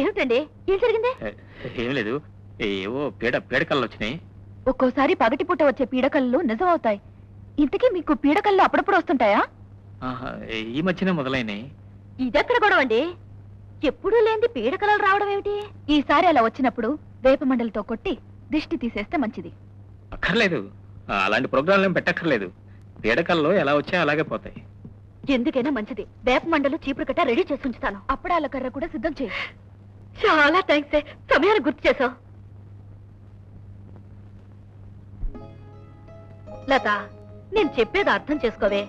ఏమిటండి, ఏం జరిగింది? ఏం లేదు, ఏవో పీడకళ్ళు వచ్చినాయి. ఒక్కోసారి పగటిపూట వచ్చే పీడకళ్ళు నిజం అవుతాయి. ఇంతకీ మీకు పీడకళ్ళు అప్పుడప్పుడు వస్తుంటాయా? ఈ మధ్యనే మొదలైనాయి. ఇదెక్కడ గొడవ అండి? ఎప్పుడూ లేని పీడకలలు రావడం ఏమిటి? ఈసారి అలా వచ్చినప్పుడు వేప మండలతో కొట్టి దిష్టి తీసేస్తే మంచిది. అక్కర్లేదు, అలాంటి ప్రోగ్రాంలు ఏం పెట్టక్కర్లేదు. పీడకల్లో ఎలా వచ్చా అలాగే పోతాయి. ఎందుకైనా మంచిది. వేప మండలు చీపురు కట్ట రెడీ చేసి ఉంచుతాను. అప్పడాల కర్ర కూడా సిద్ధం చేయి. చాలా థ్యాంక్స్, సమయాన్ని గుర్తు చేసావు. లత, నేను చెప్పేది అర్థం చేసుకోవే.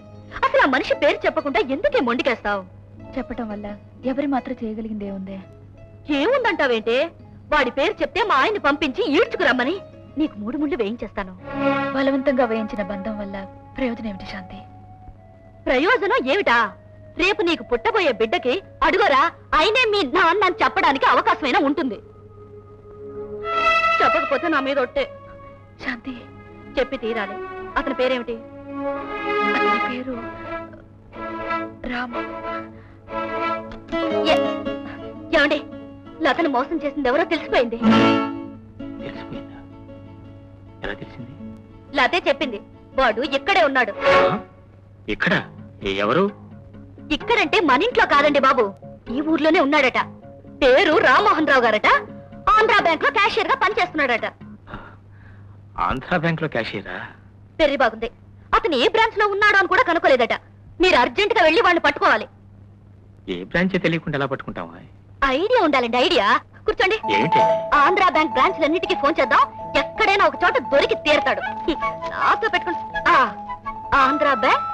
అసలు ఆ మనిషి పేరు చెప్పకుండా ఎందుకే మొండికేస్తావు? చెప్పటం వల్ల ఎవరి మాత్రం చేయగలిగిందే ఉందే? ఏముందంటావేంటే? వాడి పేరు చెప్తే మా ఆయన్ని పంపించి ఈడ్చుకురమ్మని నీకు 3 ముళ్ళు వేయించేస్తాను. బలవంతంగా వేయించిన బంధం వల్ల ప్రయోజనం ఏమిటి శాంతి? ప్రయోజనం ఏమిటా? రేపు నీకు పుట్టబోయే బిడ్డకి అడుగరా ఆయనే మీ నాన్న చెప్పడానికి అవకాశమైనా ఉంటుంది. చెప్పకపోతే నా మీద ఒట్టే. శాంతి, చెప్పి తీరాలి. అతని పేరేమిటి? అతని పేరు రామ్. ఏమండి, లతను మోసం చేసింది ఎవరో తెలిసిపోయింది. తెలిసిపోయిందా? ఎలా తెలిసింది? లతే చెప్పింది. వాడు ఇక్కడే ఉన్నాడు. ఇక్కడ? ఎవరు? ఇక్కడంటే మన ఇంట్లో కాదండి బాబు, ఈ ఊర్లోనే ఉన్నాడట. పేరు రామ్మోహన్ రావు గారట. ఆంధ్రా బ్యాంక్ లో క్యాషియర్ గా పనిచేస్తున్నాడట. ఆంధ్రా బ్యాంక్ లో క్యాషియరా? పెళ్లి బాగుంది. అతను ఏ బ్రాంచ్ లో ఉన్నాడో అని కూడా కనుక్కోలేదట. మీరు అర్జెంట్ గా వెళ్లి వాడిని పట్టుకోవాలి. ఏ బ్రాంచ్ తెలియకుండా ఎలా పట్టుకుంటావా? ఐడియా ఉండాలండి, ఐడియా. కూర్చోండి. ఏంటి? ఆంధ్రా బ్యాంక్ బ్రాంచ్లన్నిటికీ ఫోన్ చేద్దాం. ఎక్కడైనా ఒక చోట దొరికి తీరతాడు. నాతో పెట్టుకుని Andhra bank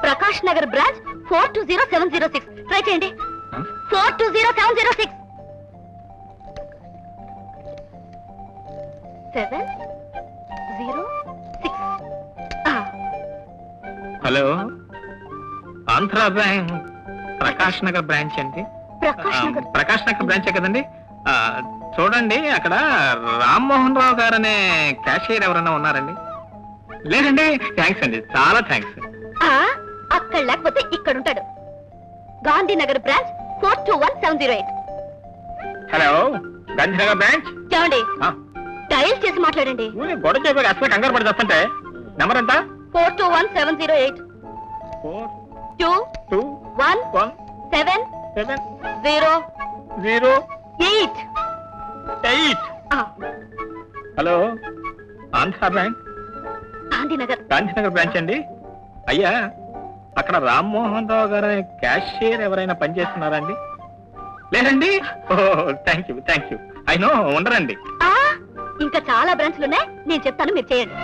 Prakash Nagar branch 420706 try చేయండి. 420706 706. Hello, Andhra bank Prakash Nagar branch అండి. ప్రకాష్ నగర్ బ్రాంచే కదండి. చూడండి, అక్కడ రామ్మోహన్ రావు గారు అనే క్యాషియర్ ఎవరన్నా ఉన్నారండి? లేదండి. థ్యాంక్స్ అండి, చాలా థ్యాంక్స్. అక్కడ లేకపోతే ఇక్కడ ఉంటాడు. Gandhinagar branch 421708. Hello, Gandhinagar branch. ఏమండి, డయల్ చేసి మాట్లాడండి. గొడవ చెప్పి అసలు కంగారు పడి చేస్తుంటే నెంబర్ ఎంత? 421708. 421708. Hello, Andhra bank Gandhinagar branch అండి. అయ్యా, అక్కడ రామ్మోహన్ రావు గారు క్యాషియర్ ఎవరైనా పనిచేస్తున్నారా అండి? లేదండి. Thank you. ఐ నో, ఉండరండి. ఇంకా చాలా బ్రాంచ్లు ఉన్నాయి, నేను చెప్తాను, మీరు చేయండి.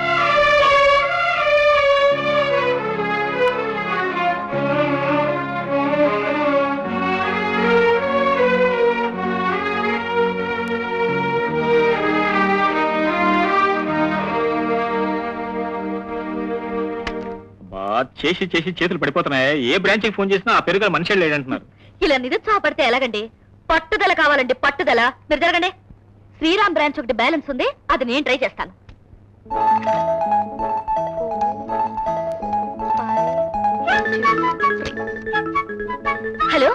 చేసి చేతులు పడిపోతున్నాయి. ఏ బ్రాంచ్ కి ఫోన్ చేసినా ఆ పేరుగా మనిషి లేడంటున్నారు. ఇలా నిరుత్సాహపడితే ఎలాగండి? పట్టుదల కావాలండి, పట్టుదల. మీరు జరగండి. శ్రీరామ్ బ్రాంచ్ ఒకటి బ్యాలెన్స్ ఉంది, అది నేను ట్రై చేస్తాను. Hello,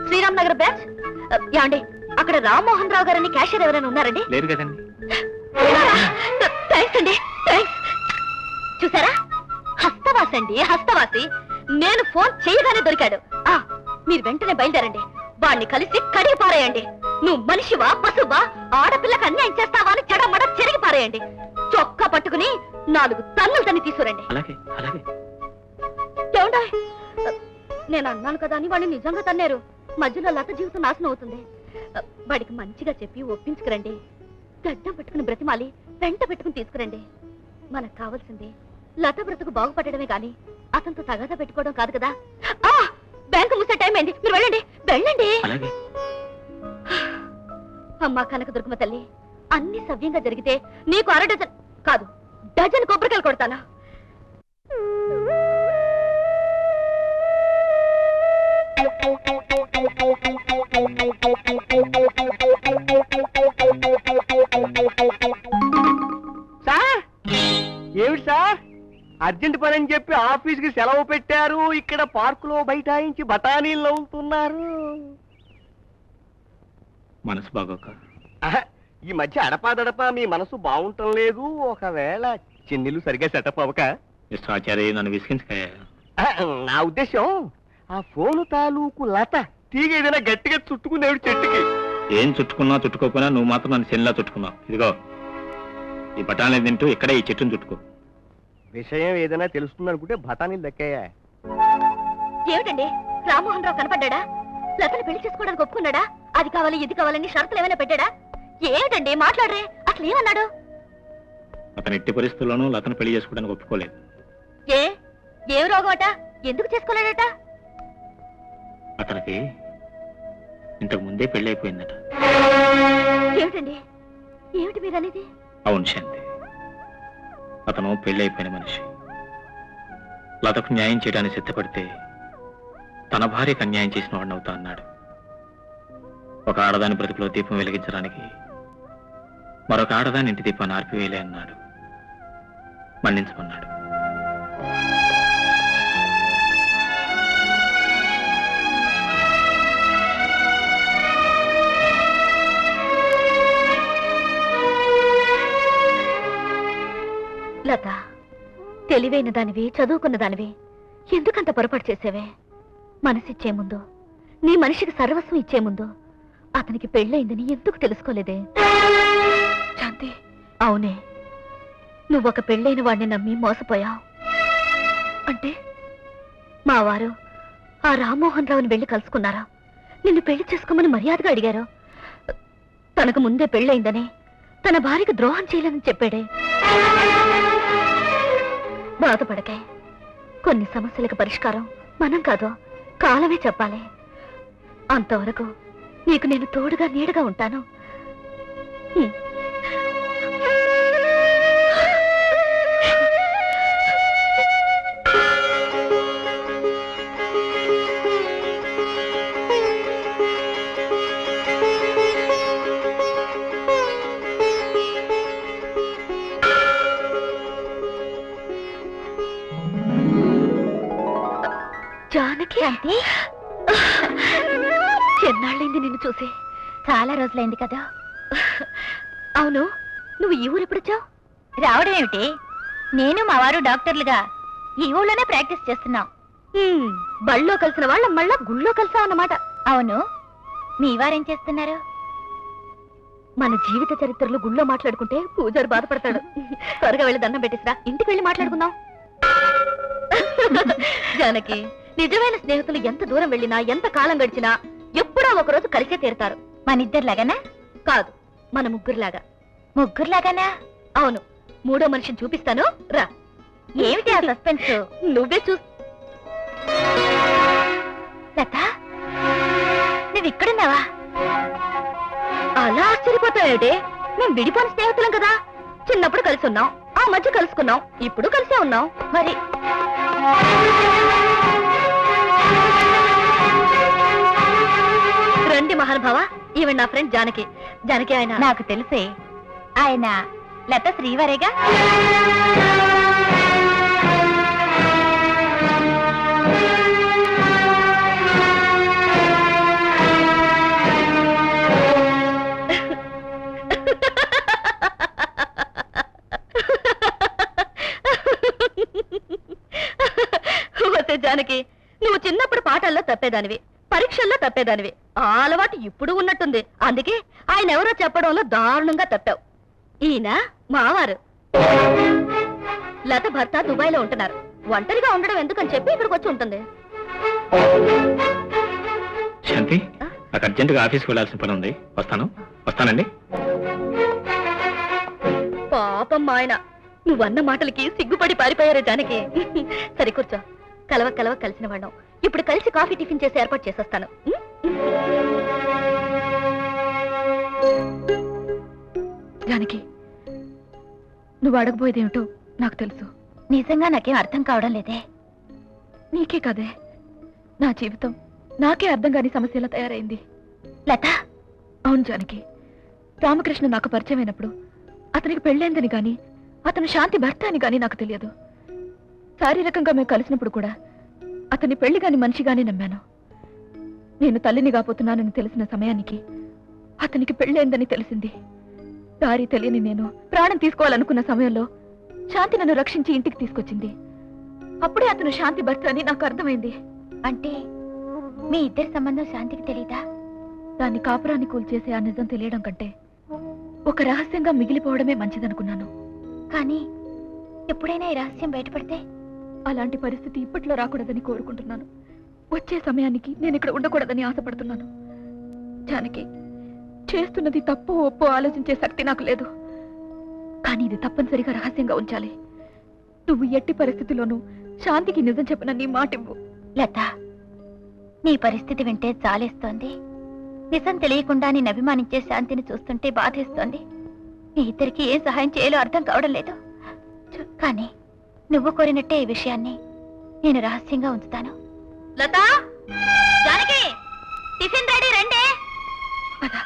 Sriram Nagar branch. ఏమండి, అక్కడ రామ్మోహన్ రావు గారని క్యాషియర్ ఎవరైనా ఉన్నారండి? లేరు కదండి. థ్యాంక్స్ అండి, థ్యాంక్స్. చూసారా, హస్తవాసి అండి, హస్తవాసి. నేను ఫోన్ చేయగానే దొరికాడు. మీరు వెంటనే బయలుదేరండి. వాణ్ణి కలిసి కడిగి పారేయండి. నువ్వు మనిషివా, పశువా, ఆడపిల్లకు అన్యాయం చేస్తావా అని చెడమడ చెరిగి పారేయండి. చొక్కా పట్టుకుని 4 తన్నులు తన్ని తీసుకురండి. నేను అన్నాను కదా అని వాడిని నిజంగా తన్నారు. మధ్యలో లత జీవితం నాశనం అవుతుంది. వాడికి మంచిగా చెప్పి ఒప్పించుకురండి. గడ్డం పెట్టుకుని బ్రతిమాలి వెంట పెట్టుకుని తీసుకురండి. మనకు కావాల్సింది లత బ్రతుకు బాగుపడమే గాని అతనితో తగాదా పెట్టుకోవడం కాదు కదా. బ్యాంకు మూసే టైం అయింది, మీరు వెళ్ళండి. అమ్మా కనక దుర్గమ్మ తల్లి, అన్ని సవ్యంగా జరిగితే నీకు 1/2 డజన్ కాదు, డజన్ కొబ్బరికాయలు కొడతాను. సార్, ఏమిటి సార్ అర్జెంట్ పని అని చెప్పి ఆఫీస్ కి సెలవు పెట్టారు, ఇక్కడ పార్కులో బైఠాయించి బఠానీలు నవ్వుతున్నారు. మనసు బాగోక. ఆహా, ఈ మధ్య అడపాదడపా మీ మనసు బాగుంటం లేదు. ఒకవేళ చెన్నెలు సరిగా సెటప్ అవ్వక. మిస్టర్ ఆచార్య, నన్ను విసిగించకాయ. నా ఉద్దేశం ఆ ఫోను తాలూకు లత తీగ ఏదైనా గట్టిగా చుట్టుకునేవాడు చెట్టుకి. ఏం చుట్టుకున్నా చుట్టుకోకపోయినా నువ్వు మాత్రం నన్ను శనిలా చుట్టుకున్నావు. ఇదిగో ఈ బఠానీ తింటూ ఇక్కడే ఈ చెట్టును చుట్టుకో. విషయం ఏదైనా తెలుస్తుంది అనుకుంటే బఠానీలు దక్కయ్యా. ఏమిటండి, రామ్మోహన్ రావు కనపడ్డా? లతను పెళ్లి చేసుకోవడానికి ఒప్పుకున్నాడా? అది కావాలి ఇది కావాలని షరతులు ఏమైనా పెట్టాడా? ఏమిటండి మాట్లాడరే? అసలు ఏమన్నాడు? అతను ఎట్టి పరిస్థితుల్లోనూ లతను పెళ్లి చేసుకోవడానికి ఒప్పుకోలేదు. ఏం రోగం అట? ఎందుకు చేసుకోలేడట? అతనికి ఇంతకు ముందే పెళ్లి అయిపోయిందట. ఏమిటండి, ఏమిటి మీరు అనేది? అవును శాంతి, అతను పెళ్లి అయిపోయిన మనిషి. లతకు న్యాయం చేయడానికి సిద్ధపడితే తన భార్యకు అన్యాయం చేసిన వాడిని అవుతా అన్నాడు. ఒక ఆడదాని బ్రతుకులో దీపం వెలిగించడానికి మరొక ఆడదాని ఇంటి దీపాన్ని ఆర్పివేయలే అన్నాడు. మన్నించమన్నాడు. లత, తెలివైన దానివి, చదువుకున్న దానివి, ఎందుకంత పొరపాటు చేసేవే? మనసిచ్చే ముందు, నీ మనిషికి సర్వస్వం ఇచ్చే ముందు అతనికి పెళ్ళయిందని ఎందుకు తెలుసుకోలేదే? శాంతి, అవునే, నువ్వొక పెళ్ళైన వాడిని నమ్మి మోసపోయావు. అంటే మా వారు ఆ రామ్మోహన్ రావుని వెళ్ళి కలుసుకున్నారా? నిన్ను పెళ్లి చేసుకోమని మర్యాదగా అడిగారు. తనకు ముందే పెళ్ళయిందని తన భార్యకు ద్రోహం చేయాలని చెప్పాడే. బాధపడకే, కొన్ని సమస్యలకు పరిష్కారం మనం కాదు, కాలమే చెప్పాలి. అంతవరకు నీకు నేను తోడుగా నీడగా ఉంటాను. జానకి, అంటే ఎన్నాళ్ళైంది నిన్ను చూసి? చాలా రోజులైంది కదా. అవును, నువ్వు ఈ ఊరు ఎప్పుడొచ్చావు? రావడం ఏమిటి? నేను మా వారు డాక్టర్లుగా ఈ ఊళ్ళోనే ప్రాక్టీస్ చేస్తున్నాం. బళ్ళో కలిసిన వాళ్ళ మళ్ళా గుళ్ళో కలిసావు అన్నమాట. అవును, మీ వారేం చేస్తున్నారు? మన జీవిత చరిత్రలు గుళ్ళో మాట్లాడుకుంటే పూజారి బాధపడతాడు. త్వరగా వెళ్ళి దండం పెట్టిసిరా, ఇంటికి వెళ్ళి మాట్లాడుకుందాం. జానకి, నిజమైన స్నేహితులు ఎంత దూరం వెళ్ళినా, ఎంత కాలం గడిచినా ఎప్పుడో ఒకరోజు కలిసే తీరుతారు. మన ఇద్దరిలాగానా? కాదు, మన ముగ్గురులాగా. ముగ్గురులాగానా? అవును, మూడో మనిషిని చూపిస్తాను, రా. ఏమిటి ఆ సస్పెన్స్? నువ్వే చూ. లత, నువ్వు ఇక్కడున్నావా? అలా ఆశ్చర్యపోతావేమిటి? మేము విడిపోయిన స్నేహితులం కదా. చిన్నప్పుడు కలిసి ఉన్నాం, ఆ మధ్య కలుసుకున్నాం, ఇప్పుడు కలిసే ఉన్నాం. మరి రండి మహానుభావ, ఈవెన్ నా ఫ్రెండ్ జానకి. జానకి, ఆయన నాకు తెలిసే, ఆయన లత శ్రీవారేగా. జానకి, నువ్వు చిన్నప్పుడు పాఠాల్లో తప్పేదానివి, పరీక్షల్లో తప్పేదానివి. ఆ అలవాటు ఇప్పుడు ఉన్నట్టుంది. అందుకే ఆయన ఎవరో చెప్పడంలో దారుణంగా తప్పావు. ఈయన మావారు. లత భర్త దుబాయ్ లో ఉంటున్నారు. ఒంటరిగా ఉండడం ఎందుకని చెప్పి ఇక్కడికి వచ్చి ఉంటుంది. శాంతి, నాకు అర్జెంటుగా ఆఫీస్కి వెళ్ళాల్సిన పని ఉంది. వస్తానండి. పాపం ఆయన, నువ్వన్న మాటలకి సిగ్గుపడి పారిపోయారు జానకి. సరే కూర్చో. కలవ కలిసిన వాళ్ళం. ఇప్పుడు కలిసి కాఫీ టిఫిన్ చేసి ఏర్పాటు చేసేస్తాను. జానకి, నువ్వు అడగబోయేదేమిటో నాకు తెలుసు. నిజంగా నాకేం అర్థం కావడం లేదే. నీకే కదే, నా జీవితం నాకే అర్థం కాని సమస్యలా తయారైంది. లత. అవును జానకి, రామకృష్ణ నాకు పరిచయం అయినప్పుడు అతనికి పెళ్ళైందని గాని, అతను శాంతి భర్త అని గాని నాకు తెలియదు. శారీరకంగా మేము కలిసినప్పుడు కూడా అతని పెళ్లి కాని మనిషిగానే నమ్మాను. నేను తల్లిని కాబోతున్నానని తెలిసిన సమయానికి అతనికి పెళ్ళైందని తెలిసింది. దారి తెలియని నేను ప్రాణం తీసుకోవాలనుకున్న సమయంలో శాంతి నన్ను రక్షించి ఇంటికి తీసుకొచ్చింది. అప్పుడే అతను శాంతి భర్త అని నాకు అర్థమైంది. అంటే మీ ఇద్దరి సంబంధం శాంతికి తెలీదా? దాన్ని కాపురాన్ని కూల్చేసే ఆ నిజం తెలియడం కంటే ఒక రహస్యంగా మిగిలిపోవడమే మంచిదనుకున్నాను. కానీ ఎప్పుడైనా ఈ రహస్యం బయటపడితే? అలాంటి పరిస్థితి ఇప్పట్లో రాకూడదని కోరుకుంటున్నాను. వచ్చే సమయానికి నేను ఇక్కడ ఉండకూడదని ఆశపడుతున్నాను. జానకి, చేస్తున్నది తప్పు ఒప్పో ఆలోచించే శక్తి నాకు లేదు. కానీ ఇది తప్పనిసరిగా రహస్యంగా ఉంచాలి. నువ్వు ఎట్టి పరిస్థితిలోనూ శాంతికి నిజం చెప్పిన నీ మాటివ్వు. లత, నీ పరిస్థితి వింటే చాలేస్తోంది. నిజం తెలియకుండా నేను అభిమానించే శాంతిని చూస్తుంటే బాధేస్తోంది. మీ ఇద్దరికి ఏం సహాయం చేయాలో అర్థం కావడం లేదు. కానీ నువ్వు కోరినట్టే ఈ విషయాన్ని నేను రహస్యంగా ఉంచుతాను. లత, జానకి, టిఫిన్ రెడీ, రండి. పద.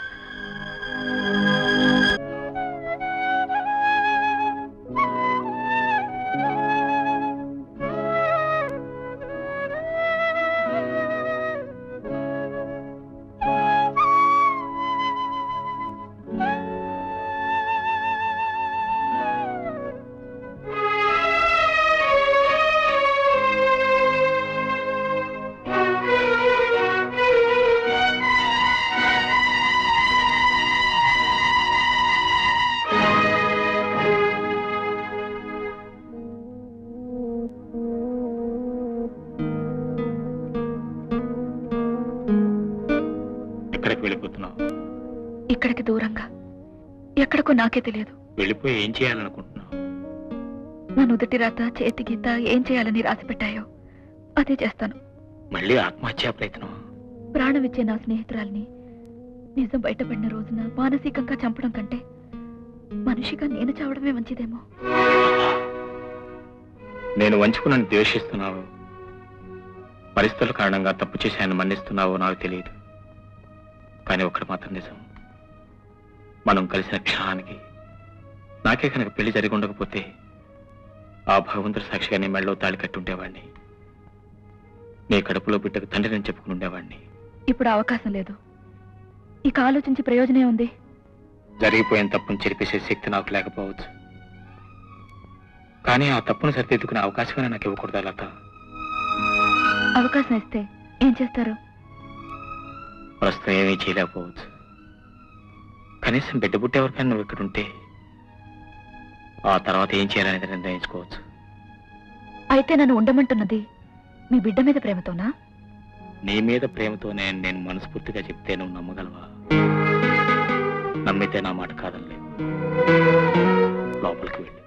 ఎక్కడికి వెళ్ళిపోతున్నావు? ఇక్కడికి దూరంగా, ఎక్కడికో నాకే తెలియదు. వెళ్ళిపోయి ఏం చేయాలనుకుంటున్నావు? నా నుదుటి రాత, చేతి గీత ఏం చేయాలని రాసి పెట్టాయో అదే చేస్తాను. మళ్ళీ ఆత్మహత్యా ప్రయత్నం? ప్రాణం ఇచ్చే నా స్నేహితురాల్ని నిజం బయటపడిన రోజున మానసికంగా చంపడం కంటే మనిషిగా నేను చావడమే మంచిదేమో. నేను వంచుకున్నాను ద్వేషిస్తున్నావు, పరిస్థితుల కారణంగా తప్పు చేశాను మన్నిస్తున్నావో నాకు తెలియదు. కానీ ఒకటి మాత్రం నిజం, మనం కలిసిన క్షణానికి నాకే కనుక పెళ్లి జరిగి ఉండకపోతే ఆ భగవంతుడి సాక్షిగా నీ మెళ్ళలో తాళి కట్టి ఉండేవాడిని. నీ కడుపులో బిడ్డకు తండ్రి నేను చెప్పుకుని ఉండేవాడిని. ఇప్పుడు అవకాశం లేదు. ఇక ఆలోచించి ప్రయోజనం ఉంది. జరిగిపోయిన తప్పును చెరిపేసే శక్తి నాకు లేకపోవచ్చు, కానీ ఆ తప్పును సరిదిద్దుకునే అవకాశమైనా నాకు ఇవ్వకూడదా లత? అవకాశం ఇస్తే ఏం చేస్తారు? ప్రస్తుతం ఏమీ చేయలేకపోవచ్చు, కనీసం బిడ్డ పుట్టేవరకైనా నువ్వు ఇక్కడ ఉంటే ఆ తర్వాత ఏం చేయాలనేది నిర్ణయించుకోవచ్చు. అయితే నన్ను ఉండమంటున్నది మీ బిడ్డ మీద ప్రేమతోనా? నీ మీద ప్రేమతోనే నేను మనస్ఫూర్తిగా చెప్తే నువ్వు నమ్మగలవా? నమ్మితే నా మాట కాదనిలేదు. లోపలికి వెళ్ళి